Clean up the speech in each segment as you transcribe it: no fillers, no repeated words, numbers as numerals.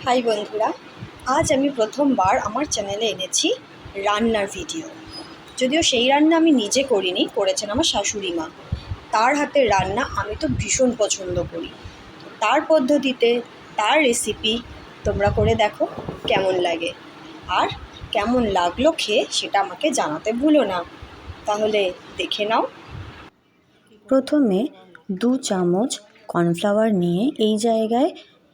High বন্ধুরা, আজ আমি প্রথমবার আমার চ্যানেলে এনেছি রান্নার ভিডিও। যদিও সেই রান্না আমি নিজে করিনি, করেছেন আমার শাশুড়ি মা। তার হাতের রান্না আমি তো ভীষণ পছন্দ করি। তার পদ্ধতিতে, তার রেসিপি তোমরা করে দেখো কেমন লাগে, আর কেমন লাগলো খেয়ে সেটা আমাকে জানাতে ভুলো না। তাহলে দেখে নাও। প্রথমে 2 চামচ কর্নফ্লাওয়ার নিয়ে এই জায়গায়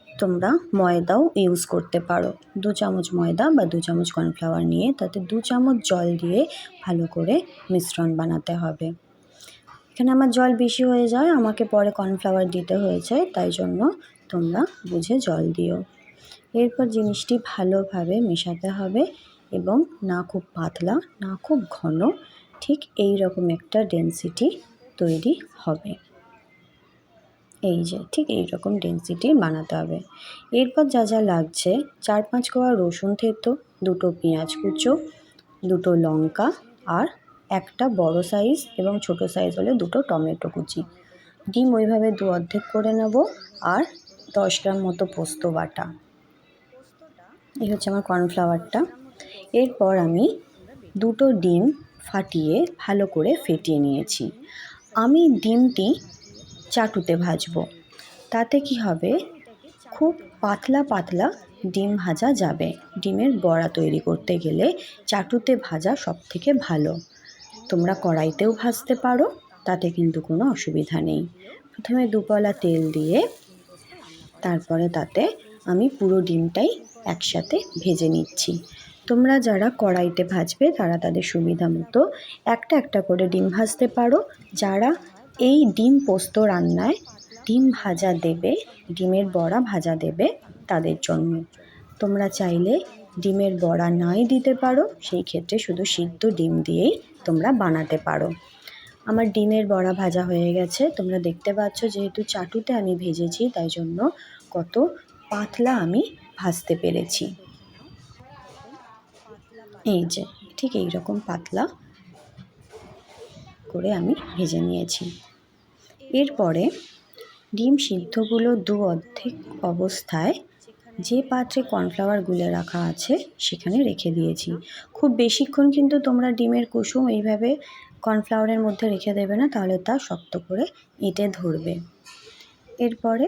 তোমরা ময়দাও ইউজ করতে পারো। 2 চামচ ময়দা বা 2 চামচ কর্নফ্লাওয়ার নিয়ে তাতে 2 চামচ জল দিয়ে ভালো করে মিশ্রণ বানাতে হবে। এখানে আমার জল বেশি হয়ে যায়, আমাকে পরে কর্নফ্লাওয়ার দিতে হয়েছে, তাই জন্য তোমরা বুঝে জল দিও। এরপর জিনিসটি ভালোভাবে মেশাতে হবে এবং না খুব পাতলা না খুব ঘন, ঠিক এই রকম একটা ডেনসিটি তৈরি হবে। এই যে ঠিক এই রকম ডেনসিটি বানাতে হবে। এরপর যা যা লাগছে, 4-5 কোয়া রসুন থেতো, 2টো পেঁয়াজ কুচো, 2টো লঙ্কা আর একটা বড় সাইজ এবং ছোট সাইজ হলে 2টো টমেটো কুচি। ডিম ওইভাবে 2 অর্ধেক করে নেব আর 10 গ্রাম মতো পোস্ত বাটা। এই হচ্ছে আমার কর্নফ্লাওয়ারটা। এরপর আমি 2টো ডিম ফাটিয়ে ভালো করে ফেটিয়ে নিয়েছি। আমি ডিমটি চাটুতে ভাজবো। তাতে কি হবে, খুব পাতলা পাতলা ডিম ভাজা যাবে। ডিমের বড়া তৈরি করতে গেলে চাটুতে ভাজা সবথেকে ভালো। তোমরা কড়াইতেও ভাজতে পারো, তাতে কিন্তু কোনো অসুবিধা নেই। প্রথমে 2 পলা তেল দিয়ে তারপরে তাতে আমি পুরো ডিমটাই একসাথে ভেজে নিচ্ছি। তোমরা যারা কড়াইতে ভাজবে তারা তাদের সুবিধা মতো একটা একটা করে ডিম ভাজতে পারো। যারা এই ডিম পোস্ত রান্নায় ডিম ভাজা দেবে, ডিমের বড়া ভাজা দেবে, তাদের জন্য। তোমরা চাইলে ডিমের বড়া নাই দিতে পারো, সেই ক্ষেত্রে শুধু সিদ্ধ ডিম দিয়েই তোমরা বানাতে পারো। আমার ডিমের বড়া ভাজা হয়ে গেছে, তোমরা দেখতে পাচ্ছ, যেহেতু চাটুতে আমি ভেজেছি তাই জন্য কত পাতলা আমি ভাজতে পেরেছি। এই যে ঠিক এই রকম পাতলা করে আমি ভেজে নিয়েছি। এরপরে ডিম সিদ্ধগুলো 2 অর্ধেক অবস্থায় যে পাত্রে কর্নফ্লাওয়ার গুলে রাখা আছে সেখানে রেখে দিয়েছি। খুব বেশিক্ষণ কিন্তু তোমরা ডিমের কুসুম এইভাবে কর্নফ্লাওয়ারের মধ্যে রেখে দেবে না, তাহলে তা শক্ত করে এঁটে ধরবে। এরপরে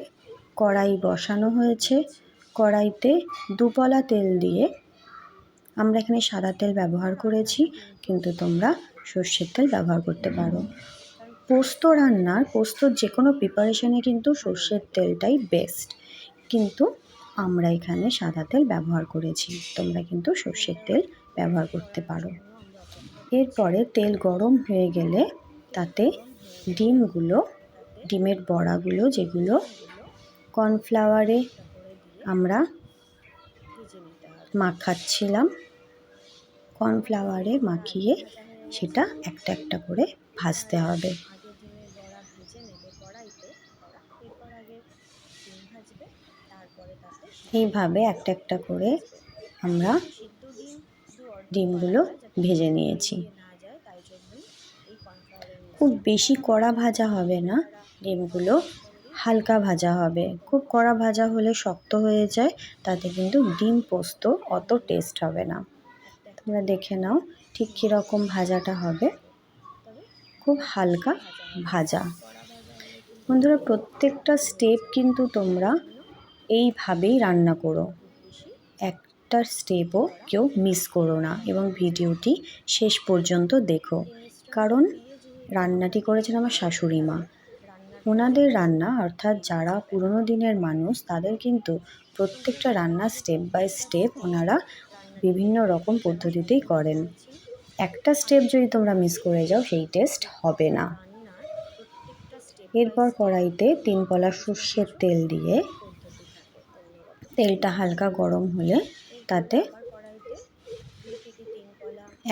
কড়াই বসানো হয়েছে। কড়াইতে 2 পলা তেল দিয়ে, আমরা এখানে সাদা তেল ব্যবহার করেছি, কিন্তু তোমরা সর্ষের তেল ব্যবহার করতে পারো। পোস্তর যে কোনো প্রিপারেশনে কিন্তু সর্ষের তেলটাই বেস্ট, কিন্তু আমরা এখানে সাদা তেল ব্যবহার করেছি, তোমরা কিন্তু সর্ষের তেল ব্যবহার করতে পারো। এরপরে তেল গরম হয়ে গেলে তাতে ডিমের বড়াগুলো, যেগুলো কর্নফ্লাওয়ারে আমরা মাখাচ্ছিলাম, কর্নফ্লাওয়ারে মাখিয়ে সেটা একটা একটা করে ভাজতে হবে। এইভাবে একটা একটা করে আমরা ডিমগুলো ভেজে নিয়েছি। খুব বেশি কড়া ভাজা হবে না, ডিমগুলো হালকা ভাজা হবে। খুব কড়া ভাজা হলে শক্ত হয়ে যায়, তাতে কিন্তু ডিম পোস্ত অত টেস্ট হবে না। তোমরা দেখে নাও ঠিক কীরকম ভাজাটা হবে, খুব হালকা ভাজা। বন্ধুরা, প্রত্যেকটা স্টেপ কিন্তু তোমরা এইভাবেই রান্না করো, একটা স্টেপও কেউ মিস করো না এবং ভিডিওটি শেষ পর্যন্ত দেখো, কারণ রান্নাটি করেছেন আমার শাশুড়ি মা। ওনাদের রান্না, অর্থাৎ যারা পুরনো দিনের মানুষ, তাদের কিন্তু প্রত্যেকটা রান্না স্টেপ বাই স্টেপ ওনারা বিভিন্ন রকম পদ্ধতিতেই করেন। একটা স্টেপ যদি তোমরা মিস করে যাও, সেই টেস্ট হবে না। এরপর কড়াইতে 3 পলা সর্ষের তেল দিয়ে, তেলটা হালকা গরম হলে তাতে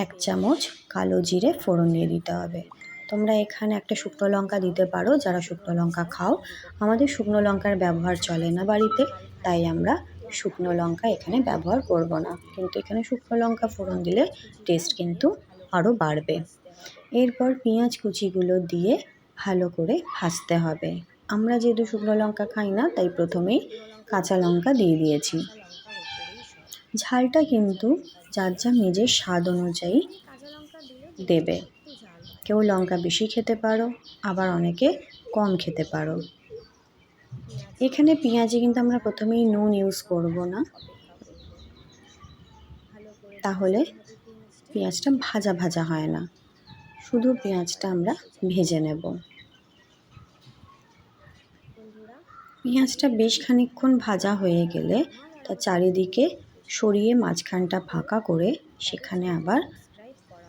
1 চামচ কালো জিরে ফোড়ন দিয়ে দিতে হবে। তোমরা এখানে একটা শুকনো লঙ্কা দিতে পারো, যারা শুকনো লঙ্কা খাও। আমাদের শুকনো লঙ্কার ব্যবহার চলে না বাড়িতে, তাই আমরা শুকনো লঙ্কা এখানে ব্যবহার করব না, কিন্তু এখানে শুকনো লঙ্কা ফোড়ন দিলে টেস্ট কিন্তু আরও বাড়বে। এরপর পেঁয়াজ কুচিগুলো দিয়ে ভালো করে ভাজতে হবে। আমরা যেহেতু শুকনো লঙ্কা খাই না, তাই প্রথমেই কাঁচা লঙ্কা দিয়ে দিয়েছি। ঝালটা কিন্তু যার যার নিজের স্বাদ অনুযায়ী দেবে। কেউ লঙ্কা বেশি খেতে পারো, আবার অনেকে কম খেতে পারো। এখানে পেঁয়াজে কিন্তু আমরা প্রথমেই নুন ইউজ করব না, তাহলে পেঁয়াজটা ভাজা ভাজা হয় না। শুধু পেঁয়াজটা আমরা ভেজে নেব। পেঁয়াজটা বেশ খানিকক্ষণ ভাজা হয়ে গেলে তার চারিদিকে সরিয়ে মাঝখানটা ফাঁকা করে সেখানে আবার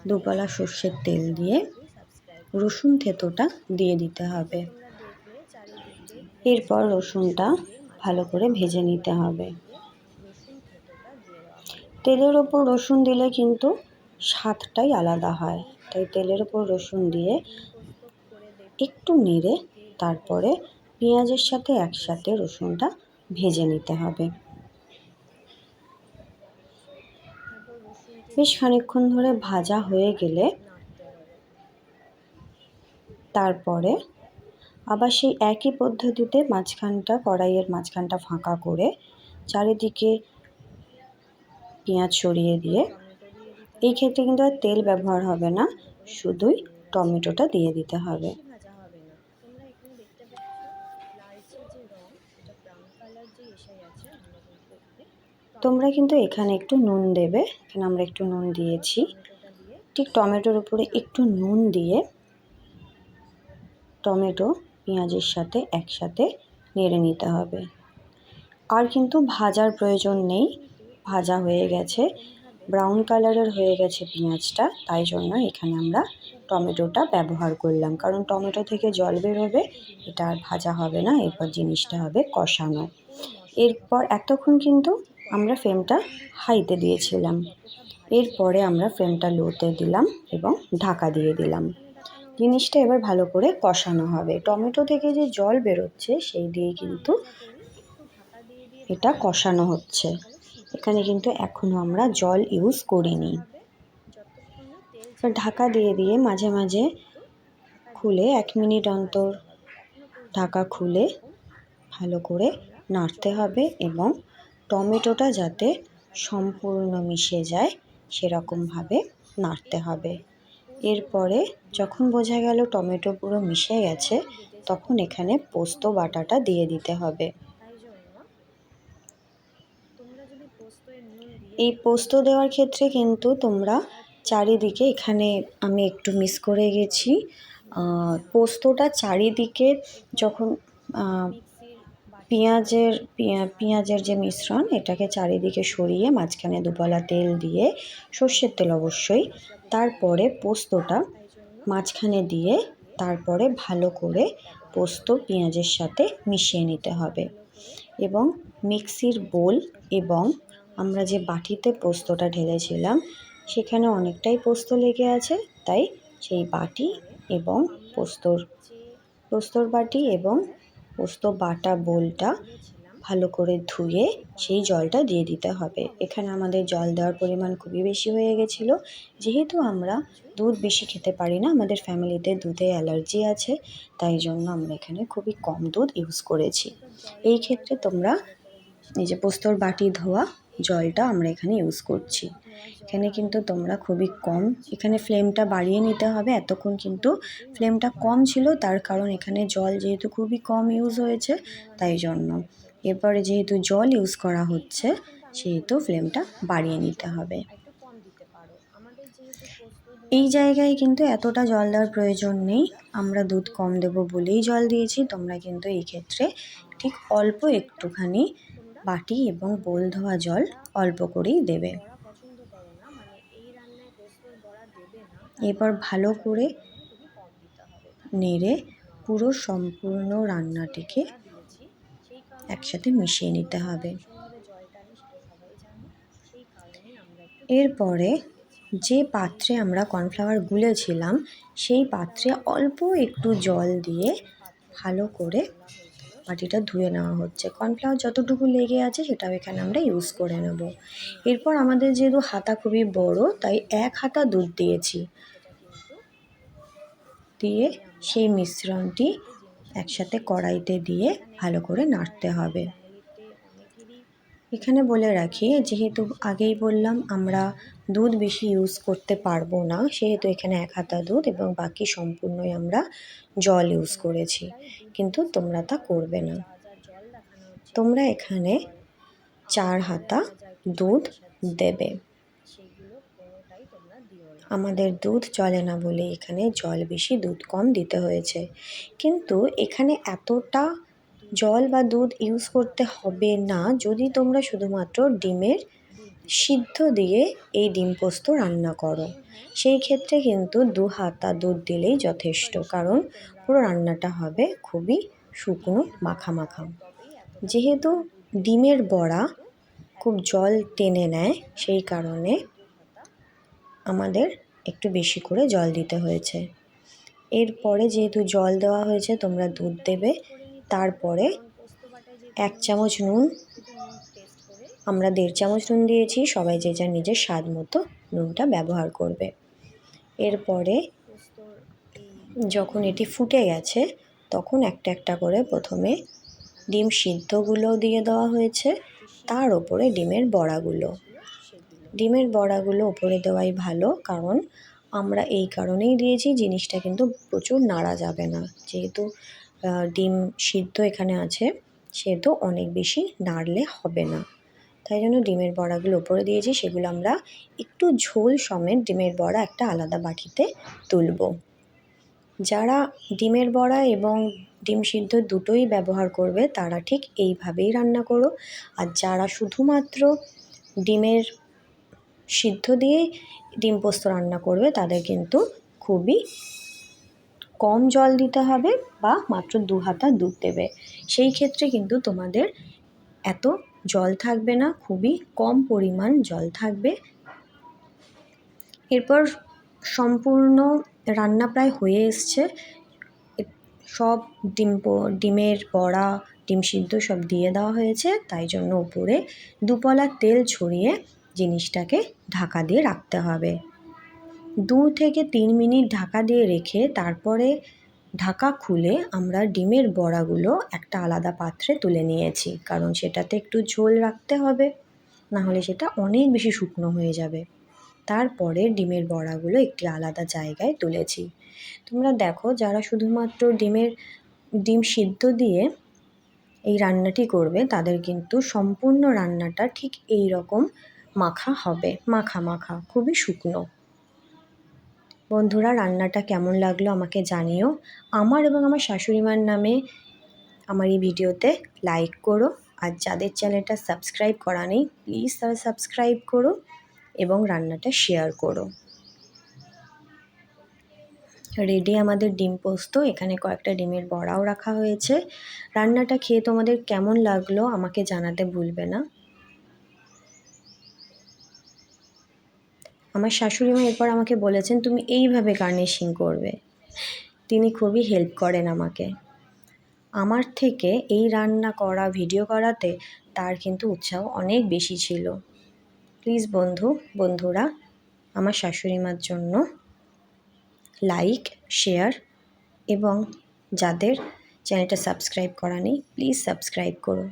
দুপলা সর্ষের তেল দিয়ে রসুন থেঁতোটা দিয়ে দিতে হবে। এরপর রসুনটা ভালো করে ভেজে নিতে হবে। তেলের ওপর রসুন দিলে কিন্তু স্বাদটাই আলাদা হয়, তাই তেলের ওপর রসুন দিয়ে একটু নেড়ে তারপরে পেঁয়াজের সাথে একসাথে রসুনটা ভেজে নিতে হবে। বেশ খানিকক্ষণ ধরে ভাজা হয়ে গেলে তারপরে আবার সেই একই পদ্ধতিতে কড়াইয়ের মাঝখানটা ফাঁকা করে চারিদিকে পেঁয়াজ ছড়িয়ে দিয়ে, এই ক্ষেত্রে কিন্তু আর তেল ব্যবহার হবে না, শুধুই টমেটোটা দিয়ে দিতে হবে। তোমরা কিন্তু এখানে একটু নুন দেবে, এখানে আমরা একটু নুন দিয়েছি। ঠিক টমেটোর উপরে একটু নুন দিয়ে টমেটো পেঁয়াজের সাথে একসাথে নেড়ে নিতে হবে। আর কিন্তু ভাজার প্রয়োজন নেই, ভাজা হয়ে গেছে, ব্রাউন কালারের হয়ে গেছে পেঁয়াজটা, তাই জন্য এখানে আমরা টমেটোটা ব্যবহার করলাম, কারণ টমেটো থেকে জল বেরোবে, এটা আর ভাজা হবে না, এরপর জিনিসটা হবে কষানো। এরপর এতক্ষণ কিন্তু আমরা ফ্লেমটা হাইতে দিয়েছিলাম, এরপরে আমরা ফ্লেমটা লোতে দিলাম এবং ঢাকা দিয়ে দিলাম। জিনিসটা এবার ভালো করে কষানো হবে। টমেটো থেকে যে জল বেরোচ্ছে সেই দিয়ে কিন্তু এটা কষানো হচ্ছে। এখানে কিন্তু এখনও আমরা জল ইউজ করিনি। ঢাকা দিয়ে দিয়ে মাঝে মাঝে খুলে 1 মিনিট অন্তর ঢাকা খুলে ভালো করে নাড়তে হবে এবং টমেটোটা যাতে সম্পূর্ণ মিশে যায় সেরকমভাবে নাড়তে হবে। এরপরে যখন বোঝা গেল টমেটো পুরো মিশে গেছে, তখন এখানে পোস্ত বাটাটা দিয়ে দিতে হবে। এই পোস্ত দেওয়ার ক্ষেত্রে কিন্তু তোমরা চারিদিকে, এখানে আমি একটু মিস করে গেছি, পোস্তটা চারিদিকে যখন পেঁয়াজের যে মিশ্রণ, এটাকে চারিদিকে সরিয়ে মাঝখানে দুপলা তেল দিয়ে, সর্ষের তেল অবশ্যই, তারপরে পোস্তটা মাঝখানে দিয়ে তারপরে ভালো করে পোস্ত পেঁয়াজের সাথে মিশিয়ে নিতে হবে। এবং মিক্সির বোল এবং আমরা যে বাটিতে পোস্তটা ঢেলেছিলাম সেখানে অনেকটাই পোস্ত লেগে আছে, তাই সেই বাটি এবং পোস্তর বাটি এবং পোস্ত বাটা বোলটা ভালো করে ধুয়ে সেই জলটা দিয়ে দিতে হবে। এখানে আমাদের জল দেওয়ার পরিমাণ খুবই বেশি হয়ে গেছিলো, যেহেতু আমরা দুধ বেশি খেতে পারি না, আমাদের ফ্যামিলিতে দুধে অ্যালার্জি আছে, তাই জন্য আমরা এখানে খুবই কম দুধ ইউজ করেছি। এই ক্ষেত্রে তোমরা এই যে পোস্তর বাটি ধোয়া জলটা আমরা এখানে ইউজ করছি। এখানে কিন্তু তোমরা খুবই কম, এখানে ফ্লেমটা বাড়িয়ে নিতে হবে। এতক্ষণ কিন্তু ফ্লেমটা কম ছিল, তার কারণ এখানে জল যেহেতু খুবই কম ইউজ হয়েছে, তাই জন্য। এরপরে যেহেতু জল ইউজ করা হচ্ছে সেহেতু ফ্লেমটা বাড়িয়ে নিতে হবে। এই জায়গায় কিন্তু এতটা জল দেওয়ার প্রয়োজন নেই, আমরা দুধ কম দেবো বলেই জল দিয়েছি। তোমরা কিন্তু এই ক্ষেত্রে ঠিক অল্প একটুখানি বাটি এবং বোল ধোয়া জল অল্প করেই দেবে। এরপর ভালো করে নেড়ে পুরো সম্পূর্ণ রান্নাটিকে একসাথে মিশিয়ে নিতে হবে। এরপরে যে পাত্রে আমরা কর্নফ্লাওয়ার গুলেছিলাম সেই পাত্রে অল্প একটু জল দিয়ে ভালো করে বাটিটা ধুয়ে নেওয়া হচ্ছে। কর্নফ্লাওয়ার যতটুকু লেগে আছে সেটাও এখানে আমরা ইউজ করে নেব। এরপর আমাদের যেহেতু হাতা খুবই বড়, তাই 1 হাতা দুধ দিয়েছি, দিয়ে সেই মিশ্রণটি একসাথে কড়াইতে দিয়ে ভালো করে নাড়তে হবে। এখানে বলে রাখি, যেহেতু আগেই বললাম আমরা দুধ বেশি ইউজ করতে পারবো না, সেহেতু এখানে 1 হাতা দুধ এবং বাকি সম্পূর্ণই আমরা জল ইউজ করেছি, কিন্তু তোমরা তা করবে না। তোমরা এখানে 4 হাতা দুধ দেবে। আমাদের দুধ চলে না বলে এখানে জল বেশি দুধ কম দিতে হয়েছে, কিন্তু এখানে এতটা জল বা দুধ ইউজ করতে হবে না যদি তোমরা শুধুমাত্র ডিমের সিদ্ধ দিয়ে এই ডিম পোস্ত রান্না করো। সেই ক্ষেত্রে কিন্তু 2 হাতা দুধ দিলেই যথেষ্ট, কারণ পুরো রান্নাটা হবে খুবই শুকনো মাখা মাখা। যেহেতু ডিমের বড়া খুব জল টেনে নেয়, সেই কারণে আমাদের একটু বেশি করে জল দিতে হয়েছে। এরপরে যেহেতু জল দেওয়া হয়েছে তোমরা দুধ দেবে, তারপরে 1 চামচ নুন, আমরা 1.5 চামচ নুন দিয়েছি, সবাই যে যার নিজের স্বাদ মতো নুনটা ব্যবহার করবে। এরপরে যখন এটি ফুটে গেছে তখন একটা একটা করে প্রথমে ডিম সিদ্ধগুলো দিয়ে দেওয়া হয়েছে, তার ওপরে ডিমের বড়াগুলো ওপরে দেওয়াই ভালো, কারণ আমরা এই কারণেই দিয়েছি জিনিসটা কিন্তু প্রচুর নাড়া যাবে না, যেহেতু ডিম সিদ্ধ এখানে আছে সেহেতু অনেক বেশি নাড়লে হবে না, তাই জন্য ডিমের বড়াগুলো ওপরে দিয়েছি। সেগুলো আমরা একটু ঝোল সমেত ডিমের বড়া একটা আলাদা বাটিতে তুলব। যারা ডিমের বড়া এবং ডিম সিদ্ধ দুটোই ব্যবহার করবে তারা ঠিক এইভাবেই রান্না করো, আর যারা শুধুমাত্র ডিমের সিদ্ধ দিয়ে ডিম পোস্ত রান্না করবে তাদের কিন্তু খুবই কম জল দিতে হবে বা মাত্র 2 হাতা দুধ দেবে। সেই ক্ষেত্রে কিন্তু তোমাদের এত জল থাকবে না, খুবই কম পরিমাণ জল থাকবে। এরপর সম্পূর্ণ রান্না প্রায় হয়ে এসছে, সব ডিমের বড়া ডিম সিদ্ধ সব দিয়ে দেওয়া হয়েছে, তাই জন্য উপরে 2 পলা তেল ছড়িয়ে জিনিসটাকে ঢাকা দিয়ে রাখতে হবে। 2 থেকে 3 মিনিট ঢাকা দিয়ে রেখে তারপরে ঢাকা খুলে আমরা ডিমের বড়াগুলো একটা আলাদা পাত্রে তুলে নিয়েছি, কারণ সেটাতে একটু ঝোল রাখতে হবে, নাহলে সেটা অনেক বেশি শুকনো হয়ে যাবে। তারপরে ডিমের বড়াগুলো একটি আলাদা জায়গায় তুলেছি। তোমরা দেখো, যারা শুধুমাত্র ডিম সিদ্ধ দিয়ে এই রান্নাটি করবে তাদের কিন্তু সম্পূর্ণ রান্নাটা ঠিক এই রকম মাখা হবে, মাখা মাখা, খুবই শুকনো। বন্ধুরা, রান্নাটা কেমন লাগলো আমাকে জানিও। আমার এবং আমার শাশুড়ি মার নামে আমার এই ভিডিওতে লাইক করো, আর যাদের চ্যানেলটা সাবস্ক্রাইব করা নেই প্লিজ তারা সাবস্ক্রাইব করো এবং রান্নাটা শেয়ার করো। রেডি আমাদের ডিম পোস্ত, এখানে কয়েকটা ডিমের বড়াও রাখা হয়েছে। রান্নাটা খেয়ে তোমাদের কেমন লাগলো আমাকে জানাতে ভুলবে না। আমার শাশুড়ি মা এরপর আমাকে বলেছেন তুমি এইভাবে গার্নিশিং করবে, তিনি খুবই হেল্প করেন আমাকে। আমার থেকে এই রান্না করা ভিডিও করাতে তার কিন্তু উৎসাহ অনেক বেশি ছিল। প্লিজ বন্ধুরা আমার শাশুড়ি মার জন্য লাইক, শেয়ার এবং যাদের চ্যানেলটা সাবস্ক্রাইব করা নেই প্লিজ সাবস্ক্রাইব করো।